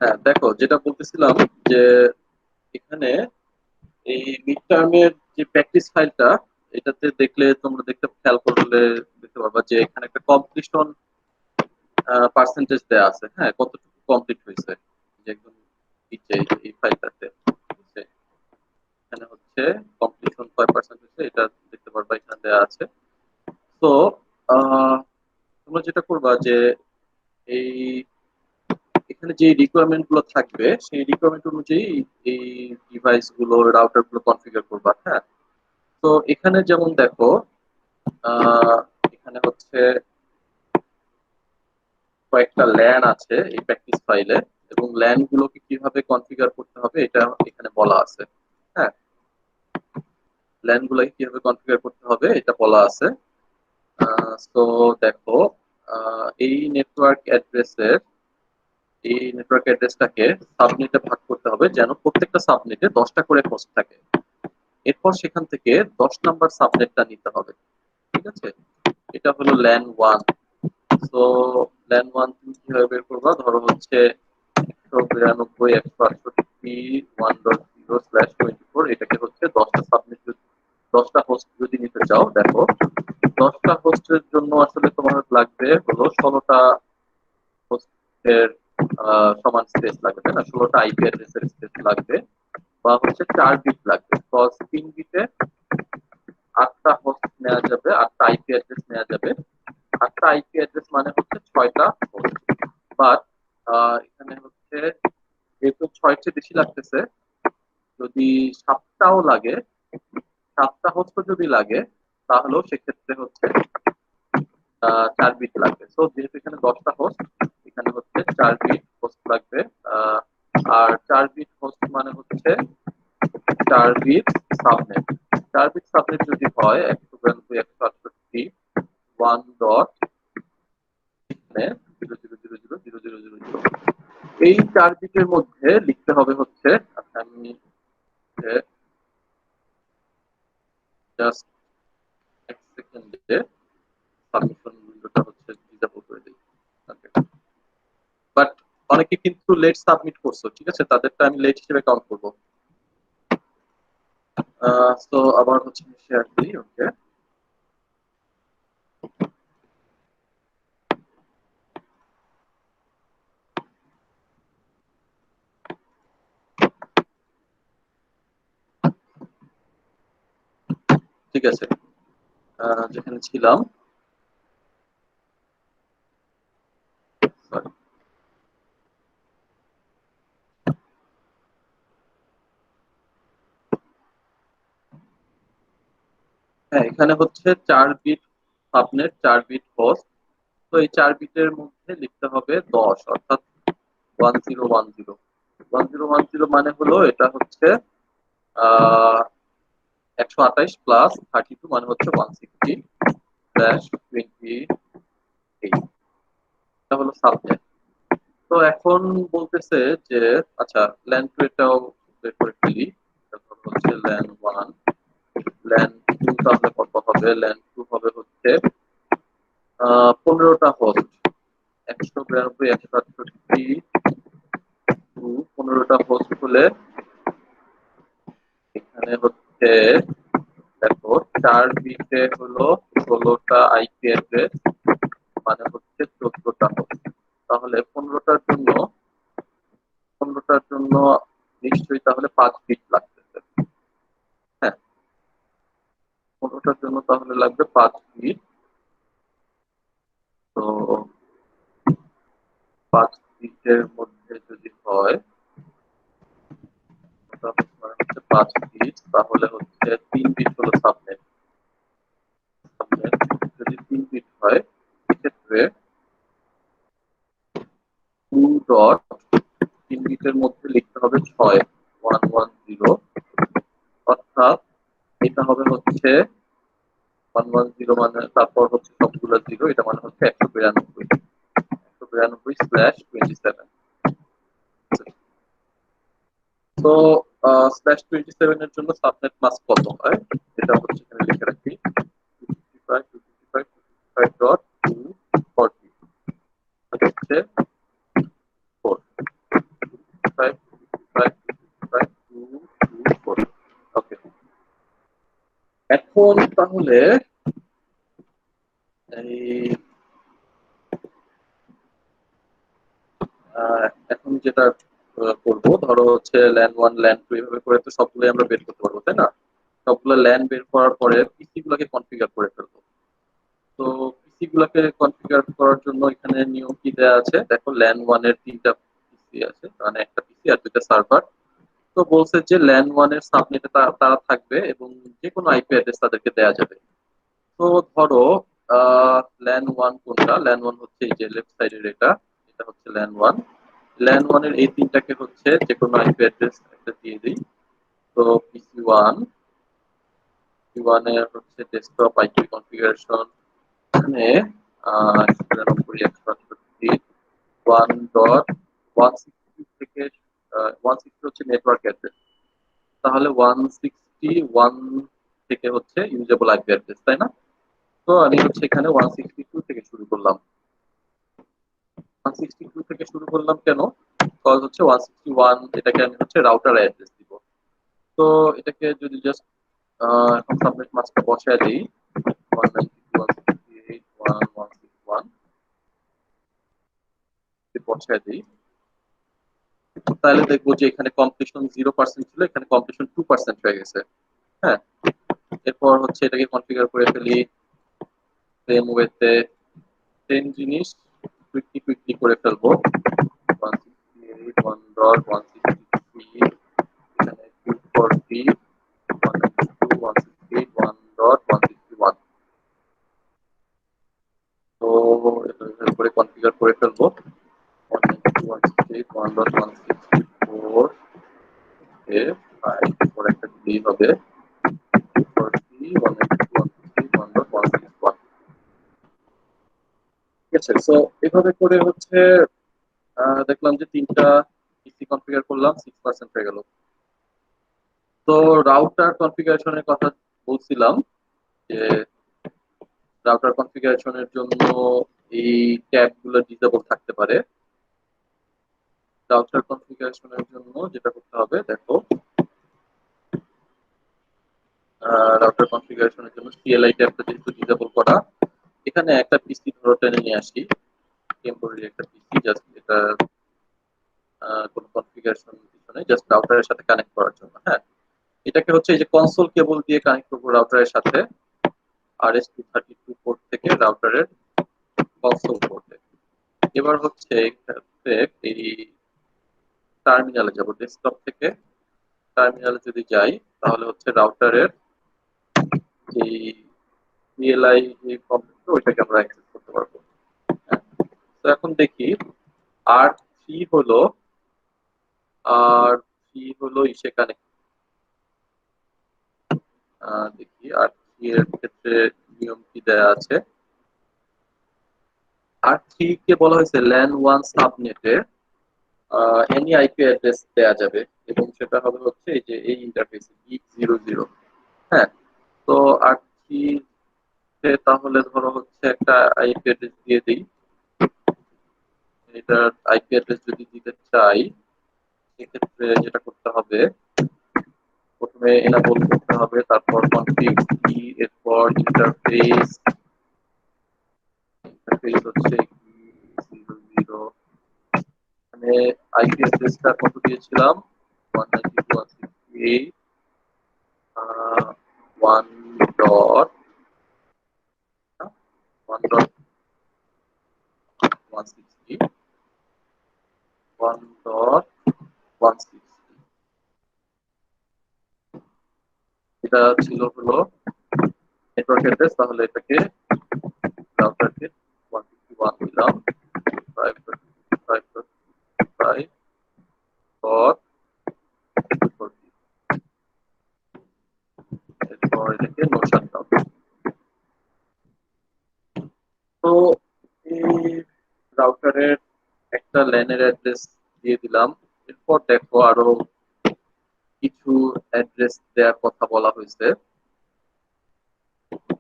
হ্যাঁ দেখো, যেটা বলতেছিলাম যে এখানে এই মিড টার্মের যে প্র্যাকটিস ফাইলটা, এটাতে দেখলে তোমরা খেয়াল করলে দেখতে পারবা যে এখানে একটা কমপ্লিশন পার্সেন্টেজ দেয়া আছে। হ্যাঁ, কতটুকু কমপ্লিট হয়েছে যে একদম নিচে এই ফাইলটাতে এখানে হচ্ছে কমপ্লিশন কয় পার্সেন্ট হয়েছে এটা দেখতে পারবা, এখানে দেয়া আছে। তো তোমরা যেটা করবা যে এই এখানে যে রিকোয়ারমেন্ট গুলো থাকবে সেই রিকোয়ারমেন্ট অনুযায়ী এই ডিভাইস গুলো রাউটার গুলো কনফিগার করবা। হ্যাঁ, তো এখানে যেমন দেখো আহ, এখানে হচ্ছে কয়েকটা ল্যান আছে এই প্র্যাকটিস ফাইলে, এবং ল্যান গুলোকে কিভাবে কনফিগার করতে হবে এটা এখানে বলা আছে। হ্যাঁ, ল্যান গুলোকে কিভাবে কনফিগার করতে হবে এটা বলা আছে। তো দেখো, এই নেটওয়ার্ক অ্যাড্রেসটাকে সাবনেটে ভাগ করতে হবে, যেন প্রত্যেকটা সাবনেটে 10টা করে হোস্ট থাকে। এরপর সেখান থেকে 10 নাম্বার সাবনেটটা নিতে হবে। ঠিক আছে, এটা হলো ল্যান ওয়ান। তো ল্যান ওয়ান তুমি কিভাবে বের করবা? ধরো হচ্ছে 192.168.1.0/24, এটাকে হচ্ছে 10টা হোস্ট যদি নিতে চাও, দেখো 10টা হোস্টের জন্য আসলে তোমার লাগবে হলো 16টা হোস্টের সমান স্পেস লাগবে, তাই না? 16টা আইপি অ্যাড্রেসের স্পেস লাগবে, বা হচ্ছে 4 বিট লাগবে। 3 বিটে 8টা হোস্ট নেওয়া যাবে, 8টা আইপি অ্যাড্রেস নেওয়া যাবে। 8টা আইপি অ্যাড্রেস মানে হচ্ছে 6টা হোস্ট। বাট এখানে হচ্ছে যেহেতু 6-এর চেয়ে বেশি লাগতেছে, যদি 7টাও লাগে, 7টা হোস্ট যদি লাগে, তাহলেও সেক্ষেত্রে হচ্ছে 4 বিট লাগবে। তো যেহেতু এখানে 10টা হোস্ট, এখানে হচ্ছে 4 বিট হোস্ট লাগবে। আহ, আর 4 বিট হোস্ট মানে হচ্ছে 4 বিট সাবনেট। 4 বিট সাবনেট যদি হয় 192.168 1.0.0000000, এই 4 বিটের মধ্যে লিখতে হবে হচ্ছে, আচ্ছা আমি জাস্ট এক সেকেন্ডে সাবমিশন উইন্ডোটা হচ্ছে ডিসেবল করে দিই। বাট অনেকে কিন্তু লেট সাবমিট করছো, ঠিক আছে, তাদেরটা আমি লেট হিসেবে কাউন্ট করবো। তো আবার হচ্ছে শেয়ার দিই। ওকে, ঠিক আছে, যেখানে ছিলাম, sorry। হ্যাঁ, এখানে হচ্ছে 4 বিট সাবনেট, 4 বিট হোস্ট। তো এই 4 বিটের মধ্যে লিখতে হবে 10, অর্থাৎ 1010। 1010 মানে হলো এটা হচ্ছে 128+32 মানে হচ্ছে 160/28। এটা হলো সাবনেট। তো এখন বলতেছে যে আচ্ছা, ল্যান টু এটাও বের করে ফেলি। তারপর হচ্ছে ল্যান ওয়ান, ল্যান টু তাহলে কত হবে? ল্যান টু হবে হচ্ছে 15টা হোস্ট। 192.168 15টা হোস্ট হলে এখানে হচ্ছে দেখো 4 বিটে হলো 16টা আইপি অ্যাড্রেস, মানে হচ্ছে 14টা হোস্ট। তাহলে 15টার জন্য নিশ্চয়ই তাহলে 5 বিট লাগতেছে। হ্যাঁ, 15টার জন্য তাহলে লাগবে 5 বিট। তো 5 বিটের মধ্যে যদি হয়, মানে হচ্ছে 5 বিট, তাহলে হচ্ছে 3 বিট হলো সাবনেট। সাবনেট যদি 3 বিট হয়, সেক্ষেত্রে 2.3 বিটের মধ্যে লিখতে হবে 6, 110, অর্থাৎ এটা হবে হচ্ছে 110 মানে তারপর হচ্ছে সবগুলো জিরো, এটা মানে হচ্ছে 192/27। তো /27 এর জন্য সাবনেট মাস্ক কত হয় এটা হচ্ছে এখানে লিখে রাখি, 255.255.240 হচ্ছে 4। এখন তাহলে এই এখন যেটা করবো, ধরো হচ্ছে ল্যান 1 ল্যান 2 এভাবে করে তো সবগুলো আমরা বের করতে পারবো, তাই না? সবগুলো ল্যান বের করার পরে পিসি গুলাকে কনফিগার করে ফেলবো। তো পিসি গুলাকে কনফিগার করার জন্য এখানে নিয়ম কি দেওয়া আছে দেখো, ল্যান 1 এর 3টা পিসি আছে, মানে একটা পিসি আর 2টা সার্ভার। তো বলছে যে ল্যান 1 এর সাবনেটে তারা থাকবে এবং যে কোনো আইপি অ্যাড্রেস তাদেরকে দেওয়া যাবে। তো ধরো ল্যান 1 কোনটা, ল্যান 1 হচ্ছে এই যে লেফট সাইডের এটা, এটা হচ্ছে ল্যান 1। ল্যান 1 এর এই তিনটাকে হচ্ছে যে কোনো আইপি অ্যাড্রেস একটা দিয়ে দিই। তো পিসি 1, পিসি 1 এর হচ্ছে ডেস্কটপ আইপি কনফিগারেশন, এখানে 192.1.160 থেকে 160 হচ্ছে নেটওয়ার্ক অ্যাড্রেস, তাহলে 161 থেকে হচ্ছে ইউজেবল আইপি অ্যাড্রেস, তাই না? তো আমি হচ্ছে এখানে 162 থেকে শুরু করলাম। 162 থেকে শুরু করলাম কেন? কজ হচ্ছে 161 এটাকে আমি হচ্ছে রাউটার অ্যাড্রেস দিব। তো এটাকে যদি জাস্ট এখন সাবনেট মাস্কটা বসায় দিই 192.168.1.161 বসায় দিই, তাহলে দেখবো যে এখানে কমপ্লিশন 0% ছিল, এখানে কমপ্লিশন 2% হয়ে গেছে। হ্যাঁ, এরপর হচ্ছে এটাকে কনফিগার করে ফেলি সেম ওয়েতে, সেম জিনিস কুইকলি করে ফেলবো। 168.1.163, এখানে 240, 192.168.1.161। তো এভাবে করে কনফিগার করে ফেলবো 192.168.1.164 এ 5 পর একটা দিলেই হবে 240, 192.168.1.161। ঠিক আছে, সো এভাবে করে হচ্ছে দেখলাম যে তিনটা পিসি কনফিগার করলাম, 6% হয়ে গেল। তো রাউটার কনফিগারেশনের কথা বলছিলাম যে রাউটার কনফিগারেশনের জন্য এই ট্যাব গুলো ডিসেবল থাকতে পারে। রাউটার কনফিগারেশনের জন্য যেটা করতে হবে দেখো, রাউটার কনফিগারেশনের জন্য সিএলআই ট্যাবটা যেহেতু ডিসেবল করা, এখানে একটা পিসি ধরো টেনে নিয়ে আসি, টেম্পোরারি একটা পিসি, জাস্ট এটা কোনো কনফিগারেশন কিছু নেই, জাস্ট রাউটারের সাথে কানেক্ট করার জন্য। হ্যাঁ, এটাকে হচ্ছে এই যে কনসোল কেবল দিয়ে কানেক্ট করবো রাউটারের সাথে, RS-232 পোর্ট থেকে রাউটারের কনসোল পোর্টে। এবার হচ্ছে এই টার্মিনালে যাব, ডেস্কটপ থেকে টার্মিনালে যদি যাই তাহলে হচ্ছে রাউটারের যে সিএলআই যে কম্পিউটার ওইটাকে আমরা অ্যাক্সেস করতে পারবো। হ্যাঁ, তো এখন দেখি আর থ্রি হলো আর থ্রি হলো ইসে কানেক্ট, দেখি আর থ্রি এর ক্ষেত্রে নিয়ম কি দেয়া আছে। আর থ্রি কে বলা হয়েছে ল্যান 1 সাবনেটে এনি আইপি অ্যাড্রেস দেয়া যাবে এবং সেটা হবে হচ্ছে এই যে এই ইন্টারফেসে গিগ 00। হ্যাঁ, তো আর থ্রি তাহলে ধরো হচ্ছে একটা আইপি অ্যাড্রেস দিয়ে দিই। এটা আইপি অ্যাড্রেস যদি দিতে চাই সেক্ষেত্রে যেটা করতে হবে, প্রথমে এনাবল করতে হবে, তারপর কনফিগ কি, এরপর ইন্টারফেস, ইন্টারফেস হচ্ছে 00। মানে আইপি অ্যাড্রেসটা কত দিয়েছিলাম, 192.168 1 ডট 1.160 1.160, এটা ছিল হলো নেটওয়ার্ক অ্যাড্রেস। তাহলে এটাকে রাউটারকে 151 দিলাম, 5.5 ডট 240, এরপর এটাকে নো শাটডাউন। তো এই রাউটারের একটা ল্যানের অ্যাড্রেস দিয়ে দিলাম। এরপর দেখো আরো কিছু অ্যাড্রেস দেওয়ার কথা বলা হয়েছে।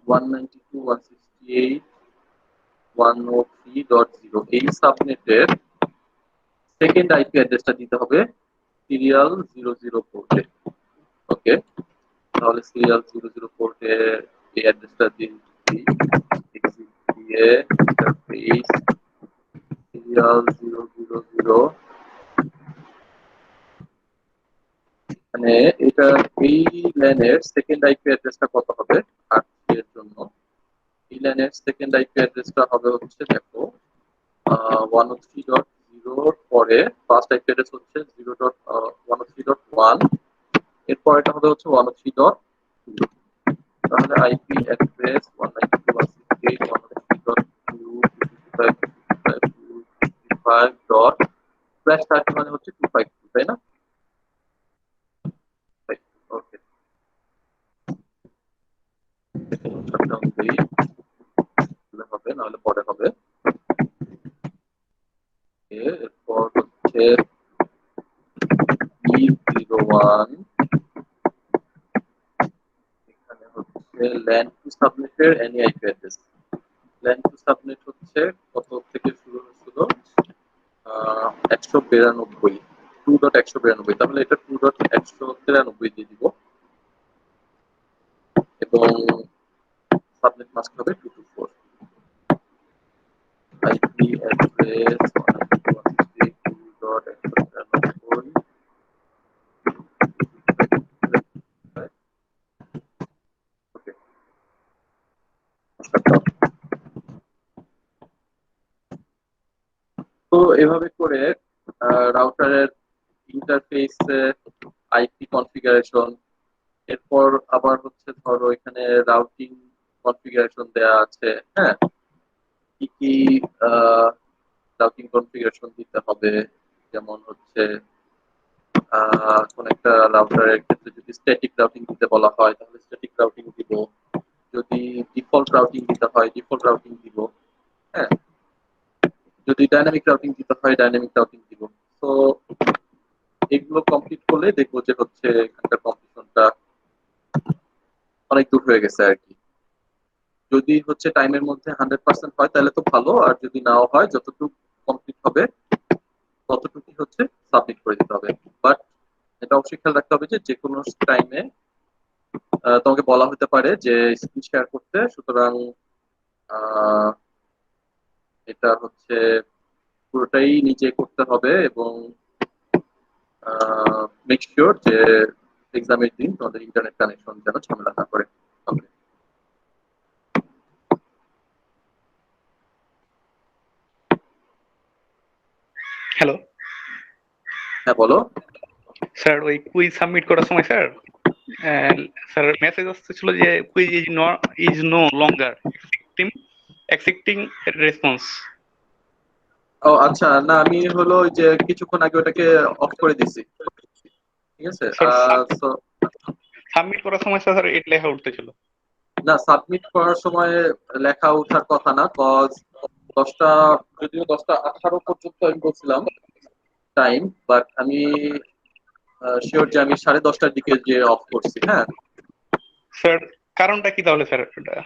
192.168.103.0 এই সাবনেটের সেকেন্ড আইপি অ্যাড্রেসটা দিতে হবে সিরিয়াল 00 পোর্টে। ওকে, তাহলে সিরিয়াল 004 কে এই অ্যাড্রেসটা দিই, এক্সিট দিয়ে ইন্টারফেস সিরিয়াল 000, মানে এটা এই ল্যানের সেকেন্ড আইপি অ্যাড্রেসটা কত হবে 8 এর জন্য? এই ল্যানের সেকেন্ড আইপি অ্যাড্রেসটা হবে হচ্ছে, দেখো, 103.0 পরে ফার্স্ট আইপি অ্যাড্রেস হচ্ছে 0.103.1, এরপর এটা হবে হচ্ছে 103.2। তাহলে আইপি অ্যাড্রেস 192.168.165.255./30 মানে হচ্ছে 252, তাই না? ওকে, শাটডাউন দেই, হবে নাহলে পরে হবে। এরপর হচ্ছে E01, এখানে হচ্ছে ল্যান্ড টু সাবনেটের any IP address. LAN two subnet হচ্ছে কত থেকে শুরু হচ্ছিল? 192, 2.192, তাহলে এটা 2.193 দিয়ে দিব এবং সাবনেট মাস্ক হবে 224। আইপি অ্যাড্রেস 192.168.193, ওকে, তো এভাবে করে রাউটারের ইন্টারফেস, আইপি কনফিগারেশন, এরপর আবার হচ্ছে ধরো এখানে রাউটিং কনফিগারেশন দেয়া আছে, হ্যাঁ, কি কি রাউটিং কনফিগারেশন দিতে হবে, যেমন হচ্ছে কোন একটা রাউটারের ক্ষেত্রে যদি স্ট্যাটিক রাউটিং দিতে বলা হয় তাহলে স্ট্যাটিক রাউটিং দিব, যদি ডিফল্ট রাউটিং দিতে হয় ডিফল্ট রাউটিং দিব, হ্যাঁ, যদি ডাইনামিক রাউটিং দিতে হয় ডাইনামিক রাউটিং দিব। তো এগুলো কমপ্লিট করলে দেখবো যে হচ্ছে এখানকার কম্পিটিশনটা অনেক দূর হয়ে গেছে আর কি। যদি হচ্ছে টাইমের মধ্যে 100% হয় তাহলে তো ভালো, আর যদি নাও হয় যতটুকু কমপ্লিট হবে ততটুকুই হচ্ছে সাবমিট করে দিতে হবে। বাট এটা অবশ্যই খেয়াল রাখতে হবে যে যে কোনো টাইমে তোমাকে বলা হতে পারে যে স্ক্রিন শেয়ার করতে, সুতরাং এটা হচ্ছে পুরোটাই নিজে করতে হবে এবং মেক শিওর যে এক্সামের দিন তোমাদের ইন্টারনেট কানেকশন যেন ঝামেলা না করে। ওকে, হ্যালো হ্যাঁ বলো। স্যার, ওই কুইজ সাবমিট করার সময় স্যার স্যার মেসেজ আসতেছিল যে quiz is no longer accepting response. ও আচ্ছা, না আমি হলো ওই যে কিছুক্ষণ আগে ওটাকে অফ করে দিছি, ঠিক আছে। স্যার তো সাবমিট করার সময় স্যার এটা লেখা উঠতেছিল। না, সাবমিট করার সময় লেখা ওঠার কথা না, কজ 10টা, যদিও 10টা 18 পর্যন্ত আমি বলছিলাম টাইম, বাট আমি শিওর যে আমি 10:30টার দিকে যে অফ করছি, হ্যাঁ। স্যার কারণটা কি তাহলে স্যার এটা?